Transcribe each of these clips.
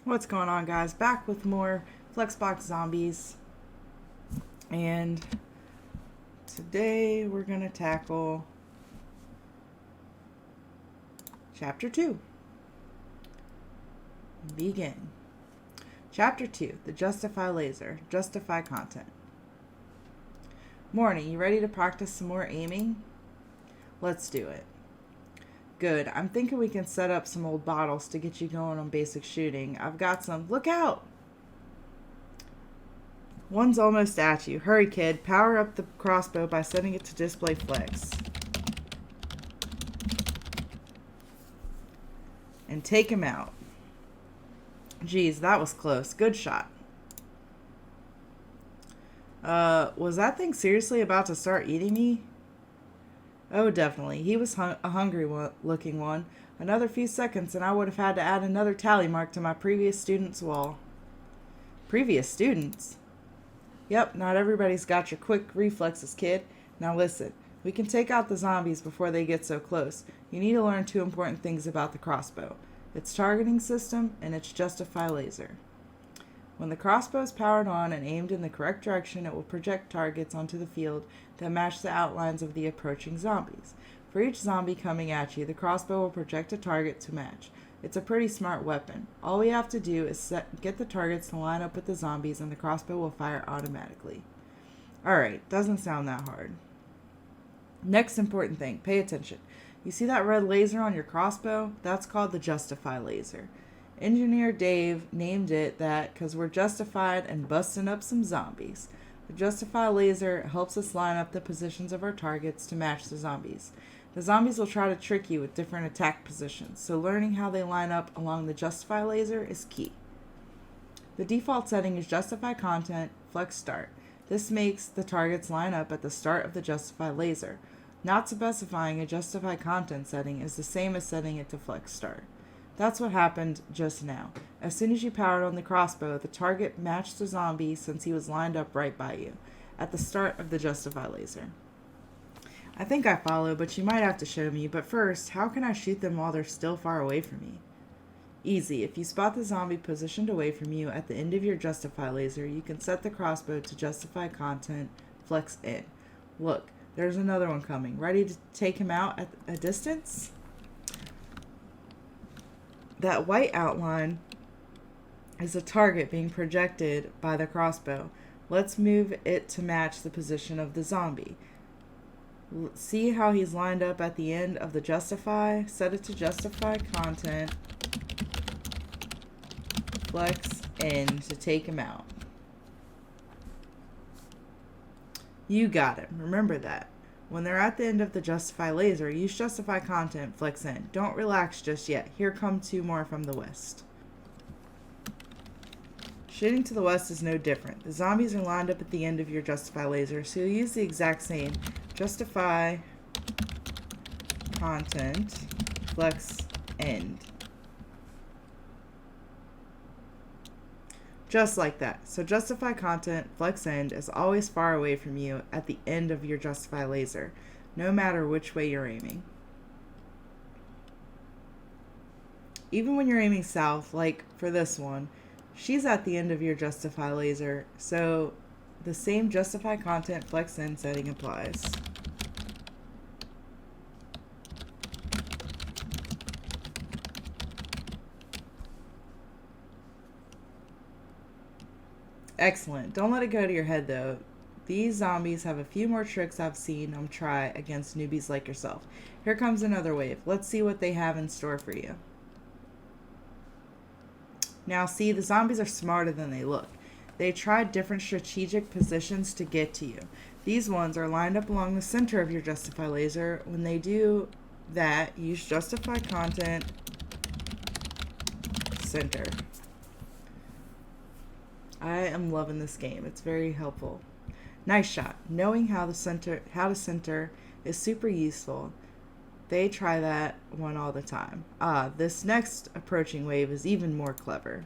What's going on, guys? Back with more Flexbox zombies, and today we're gonna tackle Chapter 2. Begin. Chapter 2, the Justify Laser. Justify content. Morning, you ready to practice some more aiming? Let's do it. Good. I'm thinking we can set up some old bottles to get you going on basic shooting. I've got some. Look out! One's almost at you. Hurry, kid. Power up the crossbow by setting it to display flex. And take him out. Geez, that was close. Good shot. Was that thing seriously about to start eating me? Oh, definitely. He was a hungry looking one. Another few seconds and I would have had to add another tally mark to my previous student's wall. Previous students? Yep, not everybody's got your quick reflexes, kid. Now listen, we can take out the zombies before they get so close. You need to learn two important things about the crossbow. Its targeting system and its Justify laser. When the crossbow is powered on and aimed in the correct direction, it will project targets onto the field that match the outlines of the approaching zombies. For each zombie coming at you, the crossbow will project a target to match. It's a pretty smart weapon. All we have to do is get the targets to line up with the zombies and the crossbow will fire automatically. Alright, doesn't sound that hard. Next important thing, pay attention. You see that red laser on your crossbow? That's called the Justify laser. Engineer Dave named it that because we're justified and busting up some zombies. The Justify laser helps us line up the positions of our targets to match the zombies. The zombies will try to trick you with different attack positions, so learning how they line up along the Justify laser is key. The default setting is Justify Content, Flex Start. This makes the targets line up at the start of the Justify laser. Not specifying a Justify Content setting is the same as setting it to Flex Start. That's what happened just now. As soon as you powered on the crossbow, the target matched the zombie since he was lined up right by you, at the start of the Justify laser. I think I follow, but you might have to show me. But first, how can I shoot them while they're still far away from me? Easy. If you spot the zombie positioned away from you at the end of your Justify laser, you can set the crossbow to Justify Content, Flex In. Look, there's another one coming. Ready to take him out at a distance? That white outline is a target being projected by the crossbow. Let's move it to match the position of the zombie. See how he's lined up at the end of the Justify? Set it to Justify Content, Flex In to take him out. You got it. Remember that. When they're at the end of the Justify laser, use Justify Content, Flex In. Don't relax just yet. Here come two more from the west. Shooting to the west is no different. The zombies are lined up at the end of your Justify laser, so you'll use the exact same Justify Content, Flex End. Just like that. So Justify Content, Flex End is always far away from you at the end of your Justify laser, no matter which way you're aiming. Even when you're aiming south, like for this one, she's at the end of your Justify laser, so the same Justify Content, Flex End setting applies. Excellent. Don't let it go to your head, though. These zombies have a few more tricks I've seen them try against newbies like yourself. Here comes another wave. Let's see what they have in store for you. Now, see, the zombies are smarter than they look. They tried different strategic positions to get to you. These ones are lined up along the center of your Justify laser. When they do that, use Justify Content, Center. I am loving this game. It's very helpful. Nice shot. Knowing how to center is super useful. They try that one all the time. This next approaching wave is even more clever.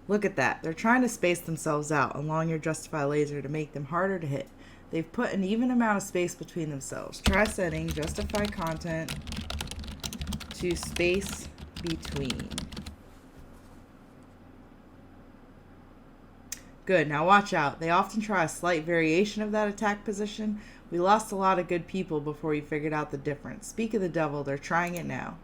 Look at that. They're trying to space themselves out along your Justify laser to make them harder to hit. They've put an even amount of space between themselves. Try setting Justify Content to space between. Good, now watch out. They often try a slight variation of that attack position. We lost a lot of good people before we figured out the difference. Speak of the devil, they're trying it now.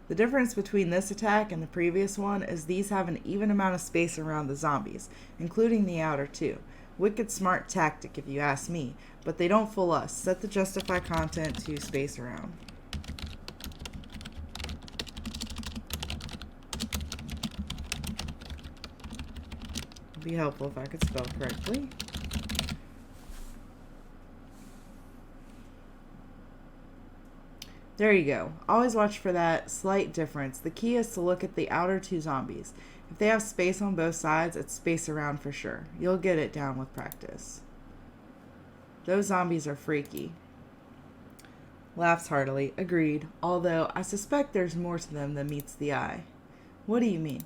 The difference between this attack and the previous one is these have an even amount of space around the zombies, including the outer two. Wicked smart tactic if you ask me, but they don't fool us. Set the justify content to space around. It'd be helpful if I could spell correctly. There you go. Always watch for that slight difference. The key is to look at the outer two zombies. If they have space on both sides, it's space around for sure. You'll get it down with practice. Those zombies are freaky. Laughs heartily. Agreed. Although I suspect there's more to them than meets the eye. What do you mean?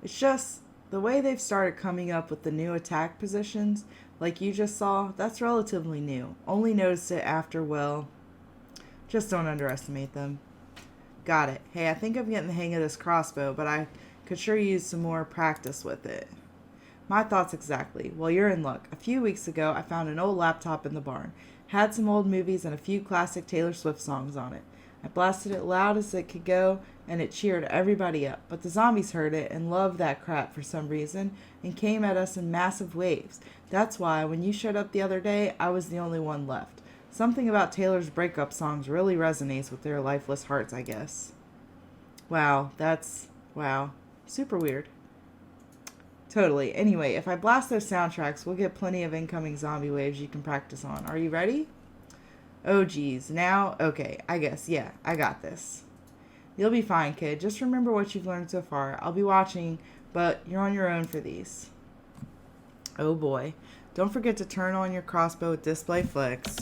It's just the way they've started coming up with the new attack positions, like you just saw, that's relatively new. Only noticed it after, well, just don't underestimate them. Got it. Hey, I think I'm getting the hang of this crossbow, but I could sure use some more practice with it. My thoughts exactly. Well, you're in luck. A few weeks ago, I found an old laptop in the barn. Had some old movies and a few classic Taylor Swift songs on it. I blasted it loud as it could go, and it cheered everybody up. But the zombies heard it and loved that crap for some reason and came at us in massive waves. That's why, when you showed up the other day, I was the only one left. Something about Taylor's breakup songs really resonates with their lifeless hearts, I guess. Wow, wow. Super weird. Totally. Anyway, if I blast those soundtracks, we'll get plenty of incoming zombie waves you can practice on. Are you ready? Oh, geez. Now? Okay, I guess. Yeah, I got this. You'll be fine, kid. Just remember what you've learned so far. I'll be watching, but you're on your own for these. Oh, boy. Don't forget to turn on your crossbow with display flex.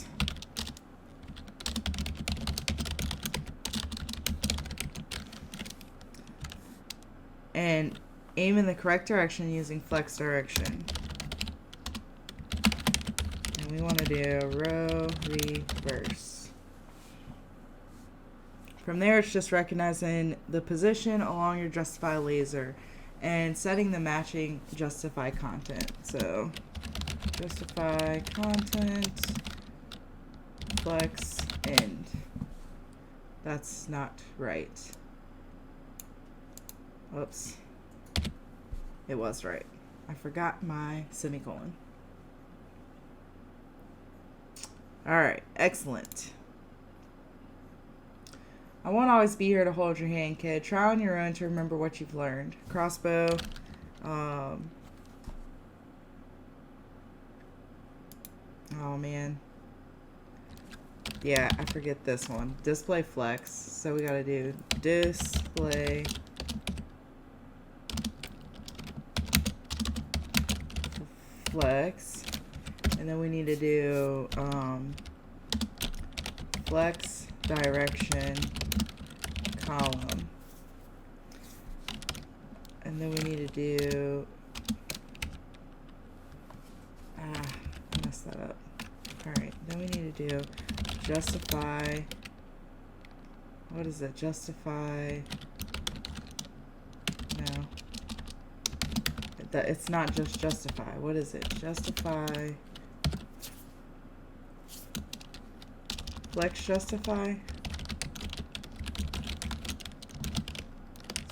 And aim in the correct direction using flex direction. And we want to do row reverse. From there, it's just recognizing the position along your justify laser and setting the matching justify content. So justify content, flex, end. That's not right. Whoops. It was right. I forgot my semicolon. Alright, excellent. I won't always be here to hold your hand, kid. Try on your own to remember what you've learned. Crossbow. Oh, man. Yeah, I forget this one. Display flex. So we gotta do display flex, and then we need to do flex direction column, and then we need to do I messed that up. Alright, then we need to do justify, what is it, justify, no, that it's not just justify. What is it? Justify. Flex justify.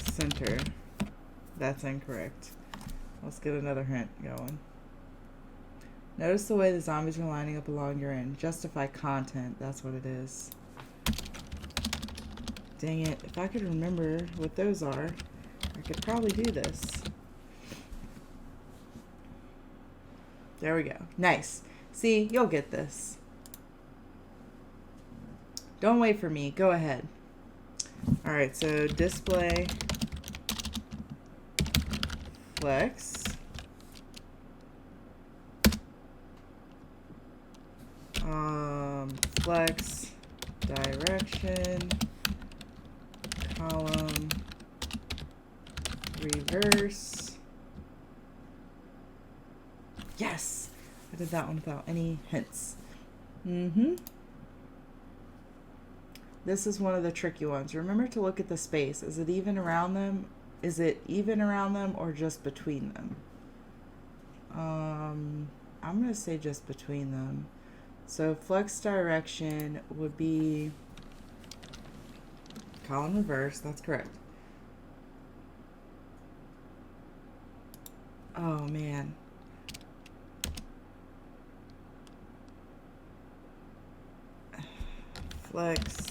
Center. That's incorrect. Let's get another hint going. Notice the way the zombies are lining up along your end. Justify content. That's what it is. Dang it. If I could remember what those are, I could probably do this. There we go. Nice. See, you'll get this. Don't wait for me. Go ahead. Alright, so display flex. Flex direction column reverse. Yes! I did that one without any hints. This is one of the tricky ones. Remember to look at the space. Is it even around them Is it even around them or just between them? I'm going to say just between them. So flex direction would be column reverse. That's correct. Oh, man. Flex.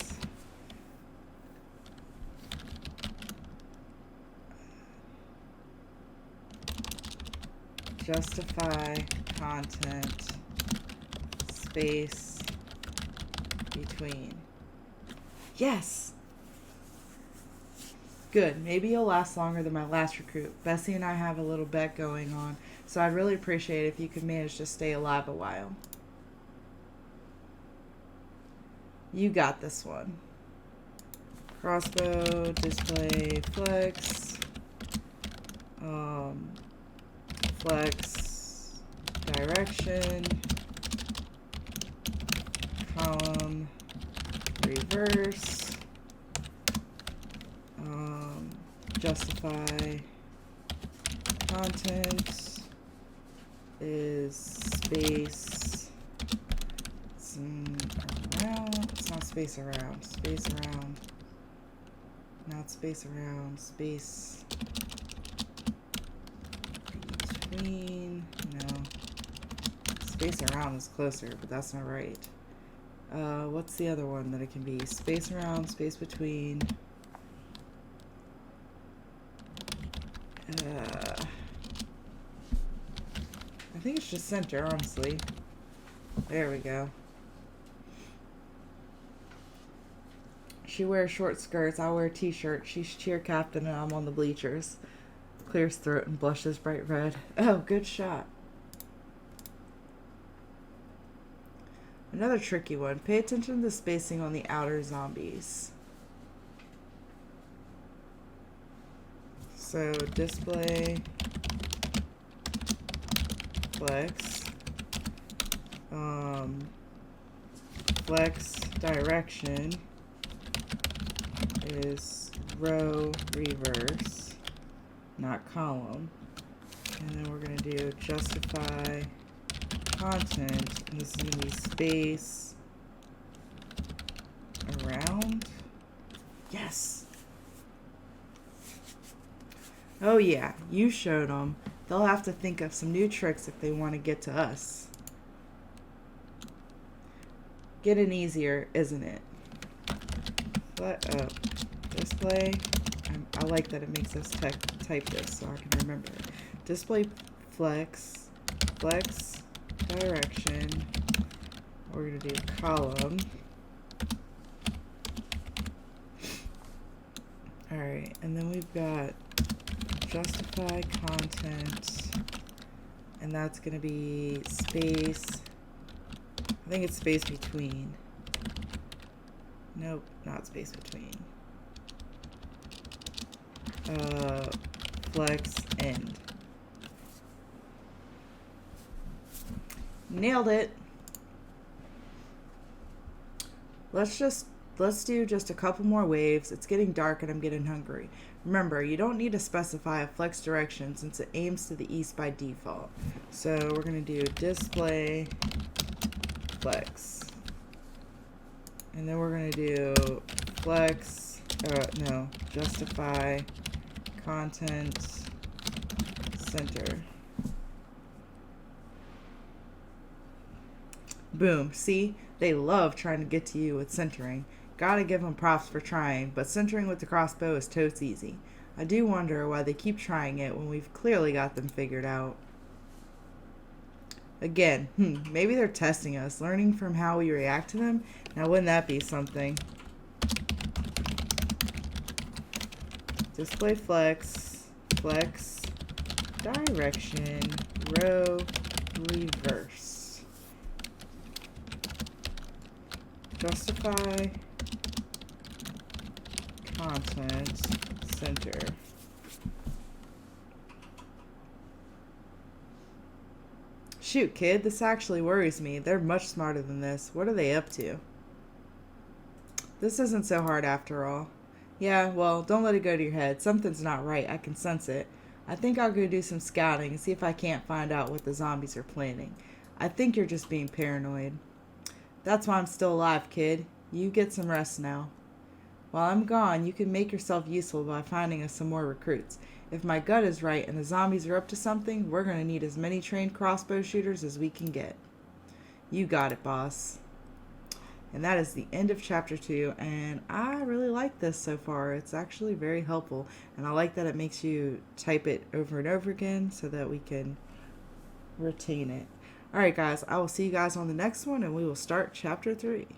Justify content space between. Yes! Good. Maybe you'll last longer than my last recruit. Bessie and I have a little bet going on, so I'd really appreciate it if you could manage to stay alive a while. You got this one. Crossbow, display, flex. Flex, direction, column, reverse, justify content is space around, it's not space around, space around, not space around, space between, no, space around is closer, but that's not right. What's the other one that it can be? Space around, space between. I think it's just center, honestly. There we go. She wears short skirts. I wear a t-shirt. She's cheer captain and I'm on the bleachers. Clears throat and blushes bright red. Oh, good shot. Another tricky one. Pay attention to the spacing on the outer zombies. So display flex, flex direction is row reverse, not column. And then we're going to do justify content, and this is going to be space around. Yes. Oh yeah, you showed them. They'll have to think of some new tricks if they want to get to us. Getting easier, isn't it? Display. I like that it makes us type this so I can remember. Display flex, flex direction. We're going to do column. Alright, and then we've got justify content, and that's going to be space, I think it's space between. Nope, not space between. Flex end. Nailed it. Let's do just a couple more waves. It's getting dark and I'm getting hungry. Remember, you don't need to specify a flex direction since it aims to the east by default. So we're going to do display flex. And then we're going to do flex, justify content center. Boom. See? They love trying to get to you with centering. Gotta give them props for trying, but centering with the crossbow is totes easy. I do wonder why they keep trying it when we've clearly got them figured out. Again, maybe they're testing us, learning from how we react to them. Now wouldn't that be something? Display flex, flex, direction, row, reverse. Justify content center. Shoot, kid, this actually worries me. They're much smarter than this. What are they up to? This isn't so hard after all. Yeah, well, don't let it go to your head. Something's not right. I can sense it. I think I'll go do some scouting and see if I can't find out what the zombies are planning. I think you're just being paranoid. That's why I'm still alive, kid. You get some rest now. While I'm gone, you can make yourself useful by finding us some more recruits. If my gut is right and the zombies are up to something, we're going to need as many trained crossbow shooters as we can get. You got it, boss. And that is the end of chapter 2, and I really like this so far. It's actually very helpful, and I like that it makes you type it over and over again so that we can retain it. Alright guys, I will see you guys on the next one, and we will start chapter 3.